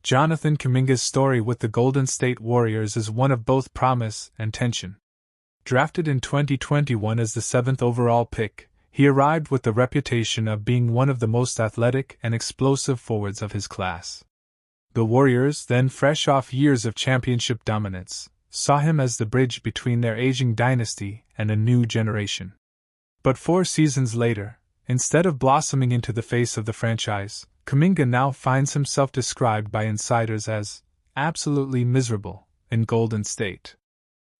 Jonathan Kuminga's story with the Golden State Warriors is one of both promise and tension. Drafted in 2021 as the 7th overall pick, he arrived with the reputation of being one of the most athletic and explosive forwards of his class. The Warriors, then fresh off years of championship dominance, saw him as the bridge between their aging dynasty and a new generation. But 4 seasons later, instead of blossoming into the face of the franchise, Kuminga now finds himself described by insiders as absolutely miserable in Golden State.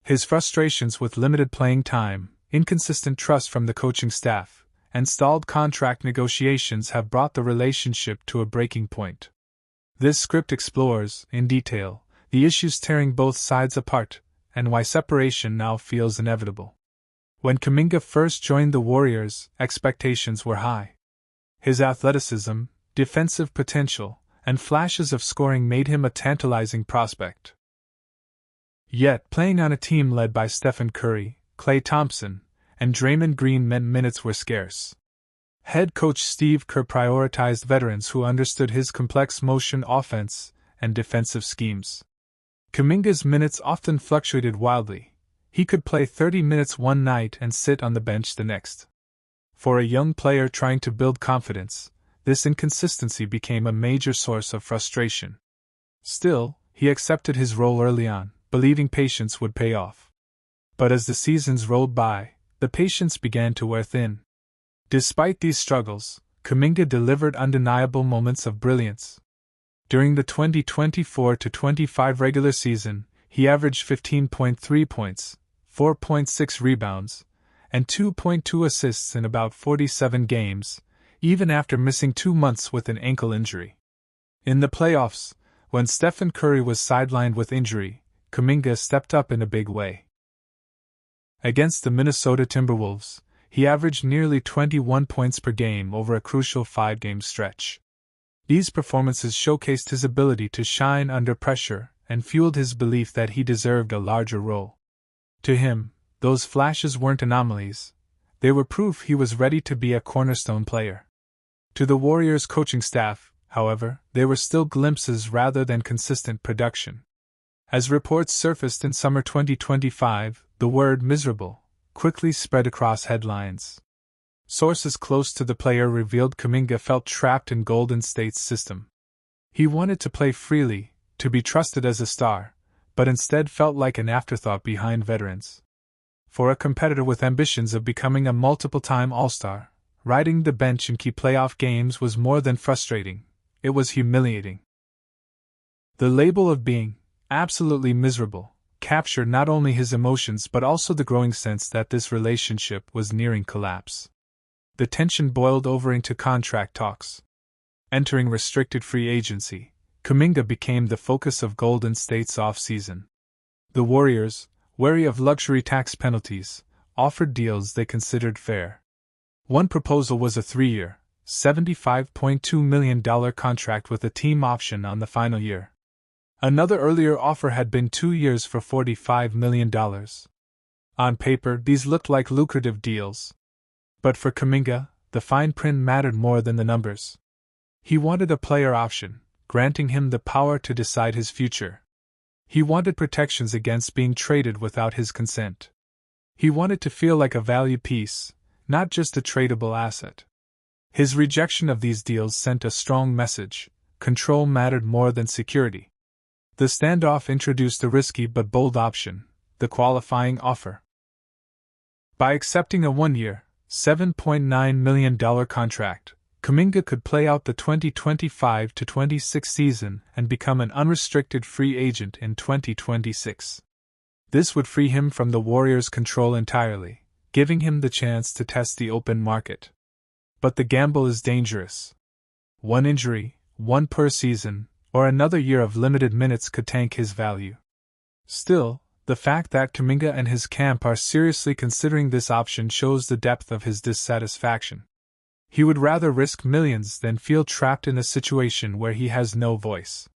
His frustrations with limited playing time, inconsistent trust from the coaching staff, and stalled contract negotiations have brought the relationship to a breaking point. This script explores, in detail, the issues tearing both sides apart, and why separation now feels inevitable. When Kuminga first joined the Warriors, expectations were high. His athleticism, defensive potential, and flashes of scoring made him a tantalizing prospect. Yet, playing on a team led by Stephen Curry, Klay Thompson, and Draymond Green meant minutes were scarce. Head coach Steve Kerr prioritized veterans who understood his complex motion offense and defensive schemes. Kuminga's minutes often fluctuated wildly. He could play 30 minutes one night and sit on the bench the next. For a young player trying to build confidence, this inconsistency became a major source of frustration. Still, he accepted his role early on, believing patience would pay off. But as the seasons rolled by, the patience began to wear thin. Despite these struggles, Kuminga delivered undeniable moments of brilliance. During the 2024-25 regular season, he averaged 15.3 points, 4.6 rebounds, and 2.2 assists in about 47 games, even after missing 2 months with an ankle injury. In the playoffs, when Stephen Curry was sidelined with injury, Kuminga stepped up in a big way. Against the Minnesota Timberwolves, he averaged nearly 21 points per game over a crucial 5-game stretch. These performances showcased his ability to shine under pressure and fueled his belief that he deserved a larger role. To him, those flashes weren't anomalies. They were proof he was ready to be a cornerstone player. To the Warriors' coaching staff, however, they were still glimpses rather than consistent production. As reports surfaced in summer 2025, the word miserable quickly spread across headlines. Sources close to the player revealed Kuminga felt trapped in Golden State's system. He wanted to play freely, to be trusted as a star, but instead felt like an afterthought behind veterans. For a competitor with ambitions of becoming a multiple-time All-Star, riding the bench in key playoff games was more than frustrating, it was humiliating. The label of being absolutely miserable captured not only his emotions but also the growing sense that this relationship was nearing collapse. The tension boiled over into contract talks. Entering restricted free agency, Kuminga became the focus of Golden State's off-season. The Warriors, wary of luxury tax penalties, offered deals they considered fair. One proposal was a 3-year, $75.2 million contract with a team option on the final year. Another earlier offer had been 2 years for $45 million. On paper, these looked like lucrative deals. But for Kuminga, the fine print mattered more than the numbers. He wanted a player option, granting him the power to decide his future. He wanted protections against being traded without his consent. He wanted to feel like a valued piece, not just a tradable asset. His rejection of these deals sent a strong message: control mattered more than security. The standoff introduced a risky but bold option: the qualifying offer. By accepting a 1-year, $7.9 million contract, Kuminga could play out the 2025-26 season and become an unrestricted free agent in 2026. This would free him from the Warriors' control entirely, giving him the chance to test the open market. But the gamble is dangerous. One injury, one per season, or another year of limited minutes could tank his value. Still, the fact that Kuminga and his camp are seriously considering this option shows the depth of his dissatisfaction. He would rather risk millions than feel trapped in a situation where he has no voice.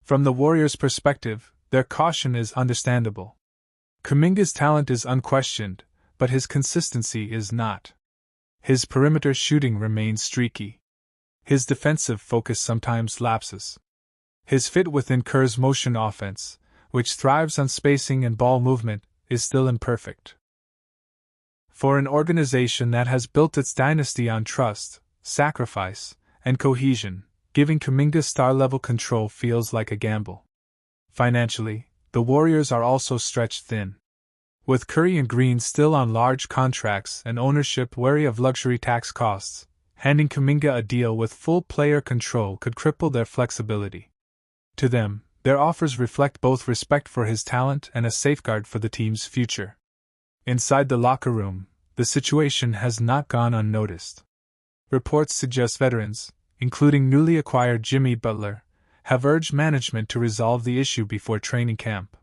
From the Warriors' perspective, their caution is understandable. Kuminga's talent is unquestioned, but his consistency is not. His perimeter shooting remains streaky. His defensive focus sometimes lapses. His fit within Kerr's motion offense, which thrives on spacing and ball movement, is still imperfect. For an organization that has built its dynasty on trust, sacrifice, and cohesion, giving Kuminga star-level control feels like a gamble. Financially, the Warriors are also stretched thin. With Curry and Green still on large contracts and ownership wary of luxury tax costs, handing Kuminga a deal with full player control could cripple their flexibility. To them, their offers reflect both respect for his talent and a safeguard for the team's future. Inside the locker room, the situation has not gone unnoticed. Reports suggest veterans, including newly acquired Jimmy Butler, have urged management to resolve the issue before training camp.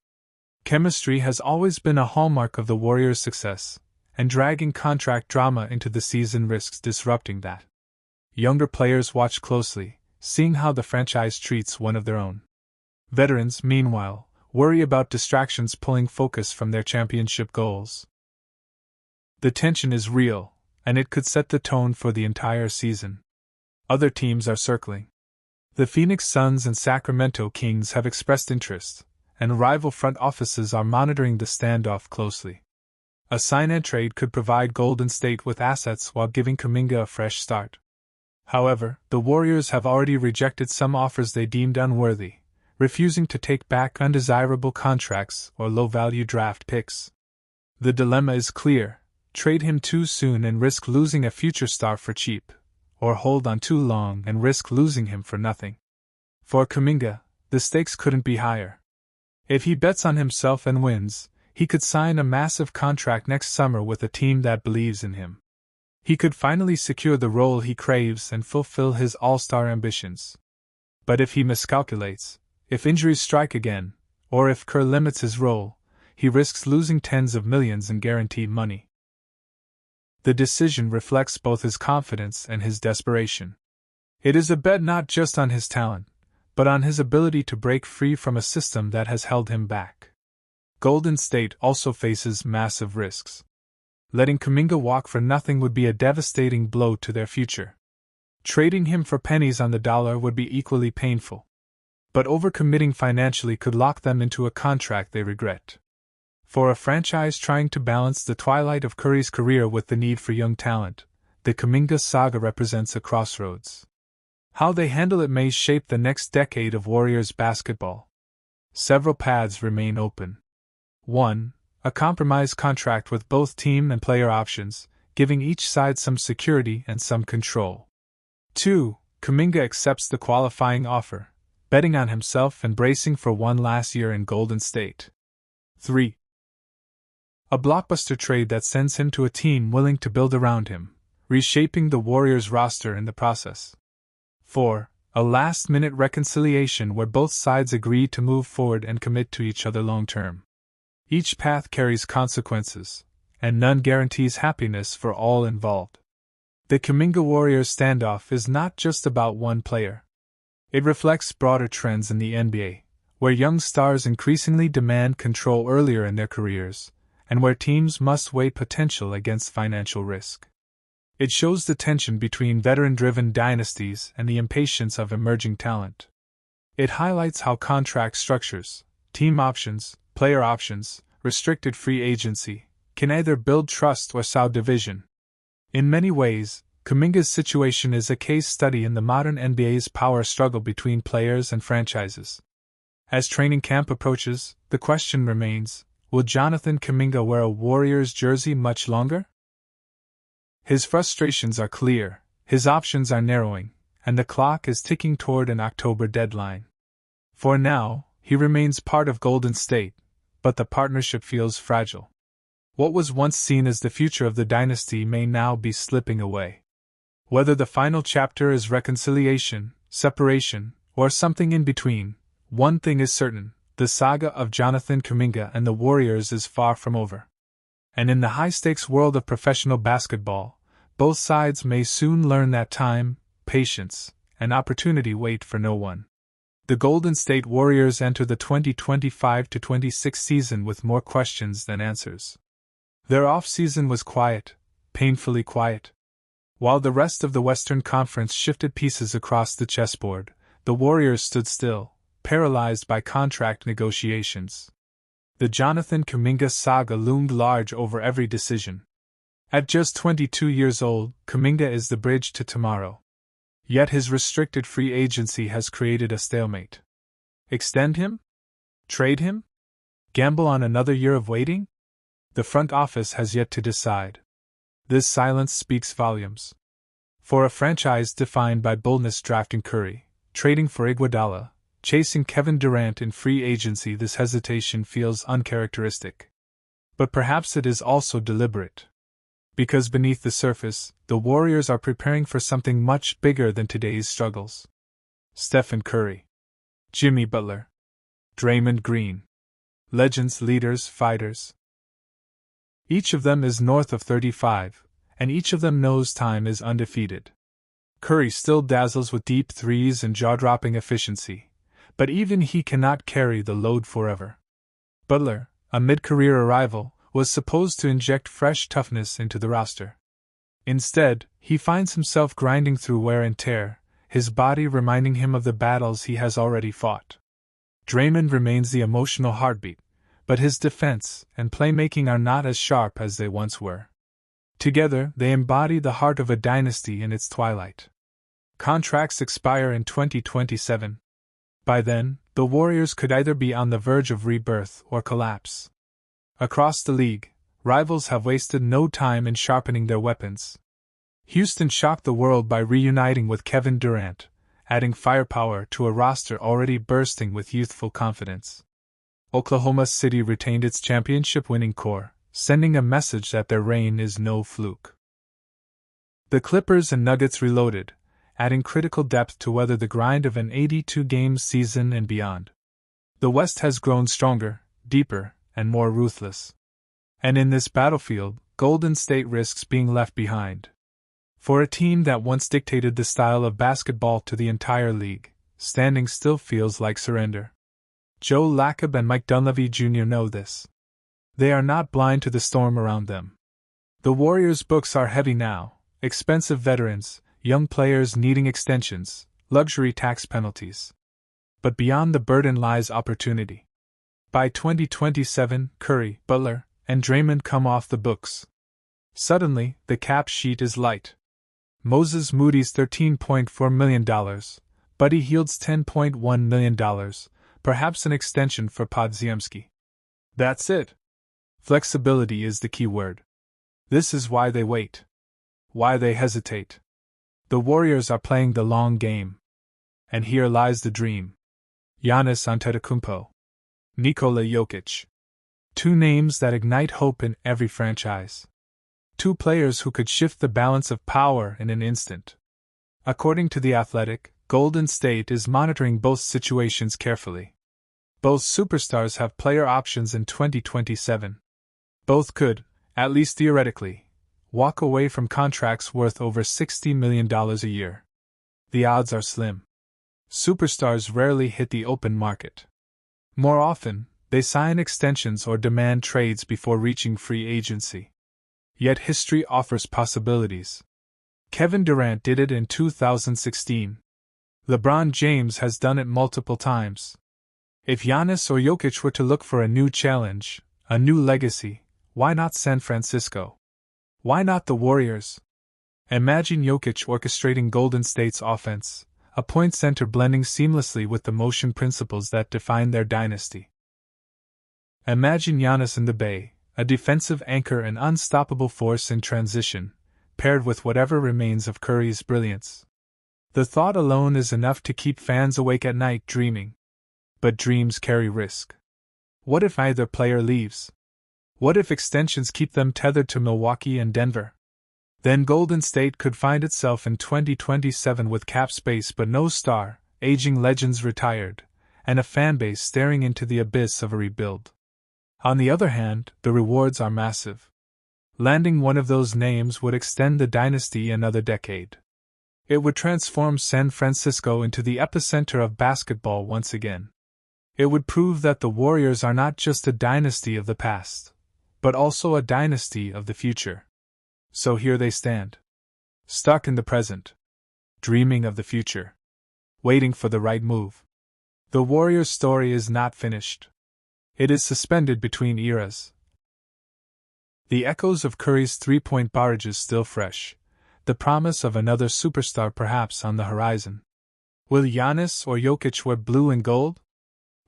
Chemistry has always been a hallmark of the Warriors' success, and dragging contract drama into the season risks disrupting that. Younger players watch closely, seeing how the franchise treats one of their own. Veterans, meanwhile, worry about distractions pulling focus from their championship goals. The tension is real, and it could set the tone for the entire season. Other teams are circling. The Phoenix Suns and Sacramento Kings have expressed interest, and rival front offices are monitoring the standoff closely. A sign-and-trade could provide Golden State with assets while giving Kuminga a fresh start. However, the Warriors have already rejected some offers they deemed unworthy, refusing to take back undesirable contracts or low-value draft picks. The dilemma is clear: trade him too soon and risk losing a future star for cheap, or hold on too long and risk losing him for nothing. For Kuminga, the stakes couldn't be higher. If he bets on himself and wins, he could sign a massive contract next summer with a team that believes in him. He could finally secure the role he craves and fulfill his all-star ambitions. But if he miscalculates, if injuries strike again, or if Kerr limits his role, he risks losing tens of millions in guaranteed money. The decision reflects both his confidence and his desperation. It is a bet not just on his talent, but on his ability to break free from a system that has held him back. Golden State also faces massive risks. Letting Kuminga walk for nothing would be a devastating blow to their future. Trading him for pennies on the dollar would be equally painful. But overcommitting financially could lock them into a contract they regret. For a franchise trying to balance the twilight of Curry's career with the need for young talent, the Kuminga saga represents a crossroads. How they handle it may shape the next decade of Warriors basketball. Several paths remain open. 1. A compromise contract with both team and player options, giving each side some security and some control. 2. Kuminga accepts the qualifying offer, betting on himself and bracing for one last year in Golden State. 3. A blockbuster trade that sends him to a team willing to build around him, reshaping the Warriors' roster in the process. 4. A last-minute reconciliation where both sides agree to move forward and commit to each other long-term. Each path carries consequences, and none guarantees happiness for all involved. The Kuminga Warriors standoff is not just about one player. It reflects broader trends in the NBA, where young stars increasingly demand control earlier in their careers, and where teams must weigh potential against financial risk. It shows the tension between veteran-driven dynasties and the impatience of emerging talent. It highlights how contract structures, team options, player options, restricted free agency, can either build trust or sow division. In many ways, Kuminga's situation is a case study in the modern NBA's power struggle between players and franchises. As training camp approaches, the question remains: will Jonathan Kuminga wear a Warriors jersey much longer? His frustrations are clear, his options are narrowing, and the clock is ticking toward an October deadline. For now, he remains part of Golden State, but the partnership feels fragile. What was once seen as the future of the dynasty may now be slipping away. Whether the final chapter is reconciliation, separation, or something in between, one thing is certain: the saga of Jonathan Kuminga and the Warriors is far from over. And in the high-stakes world of professional basketball, both sides may soon learn that time, patience, and opportunity wait for no one. The Golden State Warriors enter the 2025-26 season with more questions than answers. Their off-season was quiet, painfully quiet. While the rest of the Western Conference shifted pieces across the chessboard, the Warriors stood still, paralyzed by contract negotiations. The Jonathan Kuminga saga loomed large over every decision. At just 22 years old, Kuminga is the bridge to tomorrow. Yet his restricted free agency has created a stalemate. Extend him? Trade him? Gamble on another year of waiting? The front office has yet to decide. This silence speaks volumes. For a franchise defined by boldness drafting Curry, trading for Iguodala, chasing Kevin Durant in free agency, this hesitation feels uncharacteristic. But perhaps it is also deliberate. Because beneath the surface, the Warriors are preparing for something much bigger than today's struggles. Stephen Curry, Jimmy Butler, Draymond Green. Legends, leaders, fighters. Each of them is north of 35, and each of them knows time is undefeated. Curry still dazzles with deep threes and jaw-dropping efficiency, but even he cannot carry the load forever. Butler, a mid-career arrival, was supposed to inject fresh toughness into the roster. Instead, he finds himself grinding through wear and tear, his body reminding him of the battles he has already fought. Draymond remains the emotional heartbeat, but his defense and playmaking are not as sharp as they once were. Together, they embody the heart of a dynasty in its twilight. Contracts expire in 2027. By then, the Warriors could either be on the verge of rebirth or collapse. Across the league, rivals have wasted no time in sharpening their weapons. Houston shocked the world by reuniting with Kevin Durant, adding firepower to a roster already bursting with youthful confidence. Oklahoma City retained its championship-winning core, sending a message that their reign is no fluke. The Clippers and Nuggets reloaded, adding critical depth to weather the grind of an 82-game season and beyond. The West has grown stronger, deeper, and more ruthless. And in this battlefield, Golden State risks being left behind. For a team that once dictated the style of basketball to the entire league, standing still feels like surrender. Joe Lacob and Mike Dunleavy Jr. know this. They are not blind to the storm around them. The Warriors' books are heavy now, expensive veterans, young players needing extensions, luxury tax penalties. But beyond the burden lies opportunity. By 2027, Curry, Butler, and Draymond come off the books. Suddenly, the cap sheet is light. Moses Moody's $13.4 million, Buddy Hield's $10.1 million, perhaps an extension for Podziemski. That's it. Flexibility is the key word. This is why they wait. Why they hesitate. The Warriors are playing the long game. And here lies the dream. Giannis Antetokounmpo. Nikola Jokic. Two names that ignite hope in every franchise. Two players who could shift the balance of power in an instant. According to The Athletic, Golden State is monitoring both situations carefully. Both superstars have player options in 2027. Both could, at least theoretically, walk away from contracts worth over $60 million a year. The odds are slim. Superstars rarely hit the open market. More often, they sign extensions or demand trades before reaching free agency. Yet history offers possibilities. Kevin Durant did it in 2016. LeBron James has done it multiple times. If Giannis or Jokic were to look for a new challenge, a new legacy, why not San Francisco? Why not the Warriors? Imagine Jokic orchestrating Golden State's offense, a point center blending seamlessly with the motion principles that define their dynasty. Imagine Giannis in the Bay, a defensive anchor and unstoppable force in transition, paired with whatever remains of Curry's brilliance. The thought alone is enough to keep fans awake at night dreaming. But dreams carry risk. What if either player leaves? What if extensions keep them tethered to Milwaukee and Denver? Then Golden State could find itself in 2027 with cap space but no star, aging legends retired, and a fanbase staring into the abyss of a rebuild. On the other hand, the rewards are massive. Landing one of those names would extend the dynasty another decade. It would transform San Francisco into the epicenter of basketball once again. It would prove that the Warriors are not just a dynasty of the past, but also a dynasty of the future. So here they stand. Stuck in the present. Dreaming of the future. Waiting for the right move. The Warriors' story is not finished. It is suspended between eras. The echoes of Curry's three-point barrages still fresh, the promise of another superstar perhaps on the horizon. Will Giannis or Jokic wear blue and gold?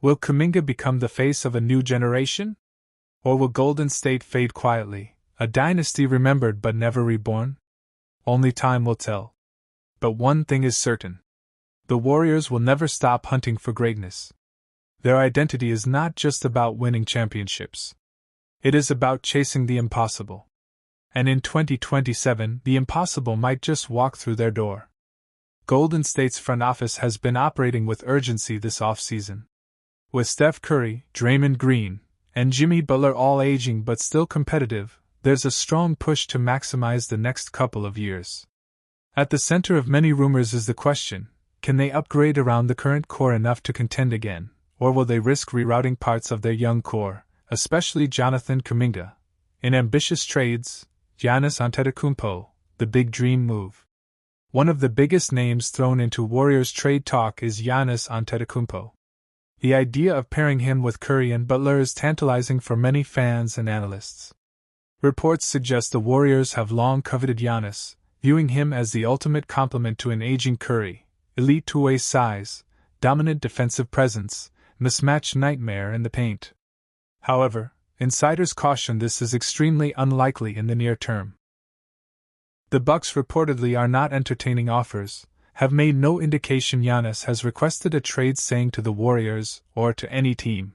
Will Kuminga become the face of a new generation? Or will Golden State fade quietly, a dynasty remembered but never reborn? Only time will tell. But one thing is certain. The Warriors will never stop hunting for greatness. Their identity is not just about winning championships. It is about chasing the impossible. And in 2027, the impossible might just walk through their door. Golden State's front office has been operating with urgency this offseason. With Steph Curry, Draymond Green, and Jimmy Butler all aging but still competitive, there's a strong push to maximize the next couple of years. At the center of many rumors is the question, can they upgrade around the current core enough to contend again, or will they risk rerouting parts of their young core, especially Jonathan Kuminga, in ambitious trades? Giannis Antetokounmpo, the big dream move. One of the biggest names thrown into Warriors trade talk is Giannis Antetokounmpo. The idea of pairing him with Curry and Butler is tantalizing for many fans and analysts. Reports suggest the Warriors have long coveted Giannis, viewing him as the ultimate complement to an aging Curry, elite two-way size, dominant defensive presence, mismatch nightmare in the paint. However, insiders caution this is extremely unlikely in the near term. The Bucks reportedly are not entertaining offers, have made no indication Giannis has requested a trade saying to the Warriors or to any team.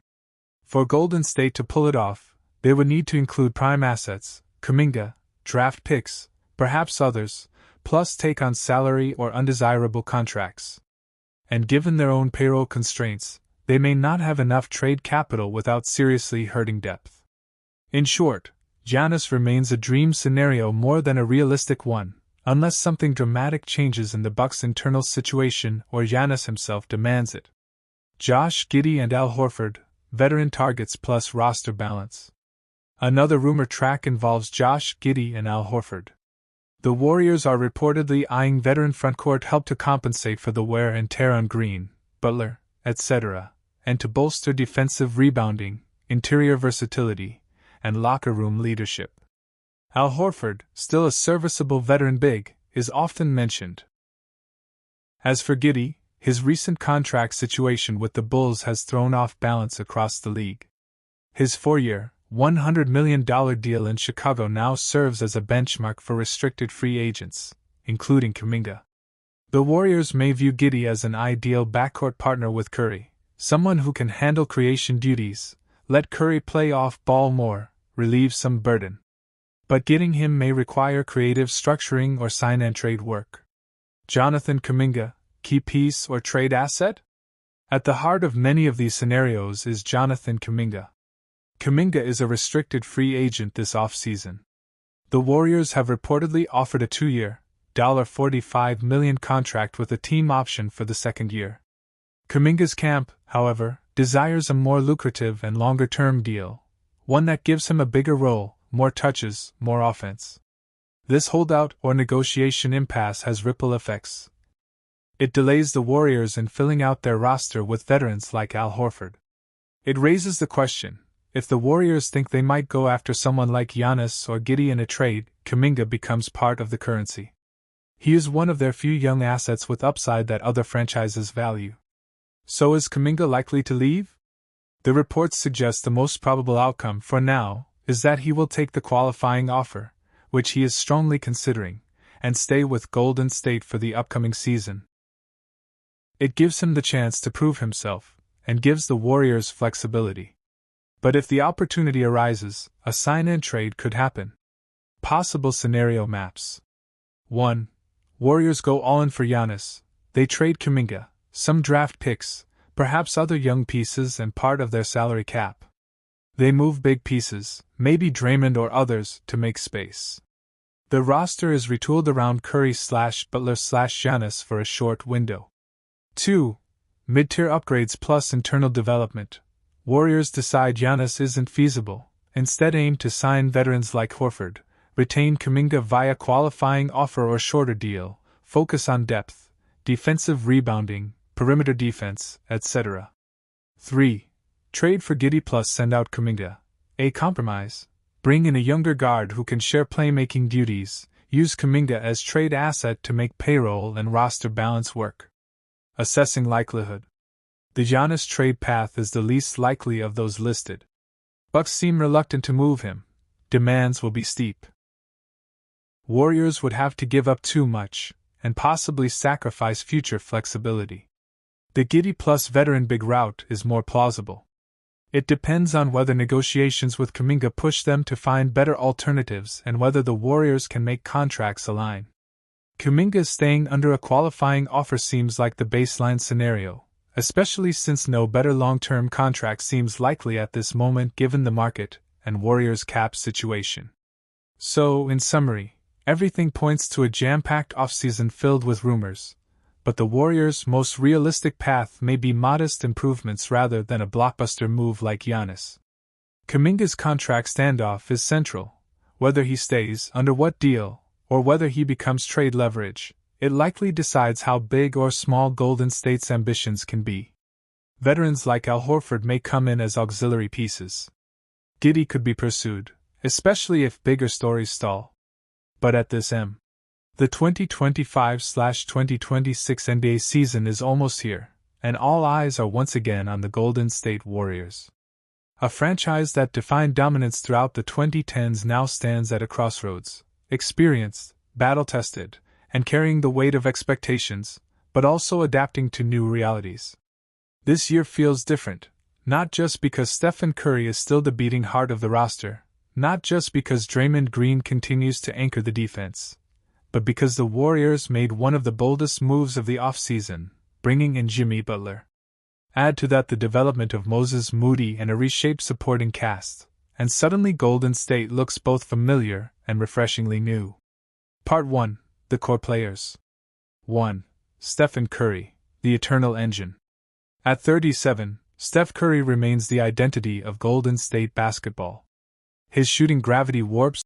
For Golden State to pull it off, they would need to include prime assets, Kuminga, draft picks, perhaps others, plus take on salary or undesirable contracts. And given their own payroll constraints, they may not have enough trade capital without seriously hurting depth. In short, Giannis remains a dream scenario more than a realistic one, unless something dramatic changes in the Bucks' internal situation or Giannis himself demands it. Josh Giddey and Al Horford, veteran targets plus roster balance. Another rumor track involves Josh Giddey and Al Horford. The Warriors are reportedly eyeing veteran frontcourt help to compensate for the wear and tear on Green, Butler, etc., and to bolster defensive rebounding, interior versatility, and locker room leadership. Al Horford, still a serviceable veteran big, is often mentioned. As for Giddey, his recent contract situation with the Bulls has thrown off balance across the league. His 4-year, $100 million deal in Chicago now serves as a benchmark for restricted free agents, including Kuminga. The Warriors may view Giddey as an ideal backcourt partner with Curry, someone who can handle creation duties, let Curry play off ball more, relieve some burden. But getting him may require creative structuring or sign-and-trade work. Jonathan Kuminga, key piece or trade asset? At the heart of many of these scenarios is Jonathan Kuminga. Kuminga is a restricted free agent this offseason. The Warriors have reportedly offered a 2-year, $45 million contract with a team option for the second year. Kuminga's camp, however, desires a more lucrative and longer-term deal, one that gives him a bigger role, more touches, more offense. This holdout or negotiation impasse has ripple effects. It delays the Warriors in filling out their roster with veterans like Al Horford. It raises the question, if the Warriors think they might go after someone like Giannis or Giddey in a trade, Kuminga becomes part of the currency. He is one of their few young assets with upside that other franchises value. So is Kuminga likely to leave? The reports suggest the most probable outcome, for now, is that he will take the qualifying offer, which he is strongly considering, and stay with Golden State for the upcoming season. It gives him the chance to prove himself, and gives the Warriors flexibility. But if the opportunity arises, a sign-and-trade could happen. Possible scenario maps. 1. Warriors go all-in for Giannis. They trade Kuminga, some draft picks, perhaps other young pieces and part of their salary cap. They move big pieces, maybe Draymond or others, to make space. The roster is retooled around Curry/Butler/Giannis for a short window. 2. Mid-tier upgrades plus internal development. Warriors decide Giannis isn't feasible, instead aim to sign veterans like Horford, retain Kuminga via qualifying offer or shorter deal, focus on depth, defensive rebounding, perimeter defense, etc. 3. Trade for Giddey plus send out Kuminga. A compromise. Bring in a younger guard who can share playmaking duties. Use Kuminga as trade asset to make payroll and roster balance work. Assessing likelihood. The Giannis trade path is the least likely of those listed. Bucks seem reluctant to move him. Demands will be steep. Warriors would have to give up too much, and possibly sacrifice future flexibility. The Giddey plus veteran big route is more plausible. It depends on whether negotiations with Kuminga push them to find better alternatives and whether the Warriors can make contracts align. Kuminga staying under a qualifying offer seems like the baseline scenario, especially since no better long-term contract seems likely at this moment given the market and Warriors' cap situation. So, in summary, everything points to a jam-packed offseason filled with rumors, but the Warriors' most realistic path may be modest improvements rather than a blockbuster move like Giannis. Kuminga's contract standoff is central. Whether he stays, under what deal, or whether he becomes trade leverage, it likely decides how big or small Golden State's ambitions can be. Veterans like Al Horford may come in as auxiliary pieces. Giddey could be pursued, especially if bigger stories stall. But at this the 2025/2026 NBA season is almost here, and all eyes are once again on the Golden State Warriors. A franchise that defined dominance throughout the 2010s now stands at a crossroads, experienced, battle-tested, and carrying the weight of expectations, but also adapting to new realities. This year feels different, not just because Stephen Curry is still the beating heart of the roster, not just because Draymond Green continues to anchor the defense, but because the Warriors made one of the boldest moves of the offseason, bringing in Jimmy Butler. Add to that the development of Moses Moody and a reshaped supporting cast, and suddenly Golden State looks both familiar and refreshingly new. Part 1. The core players. 1. Stephen Curry, the eternal engine. At 37, Steph Curry remains the identity of Golden State basketball. His shooting gravity warps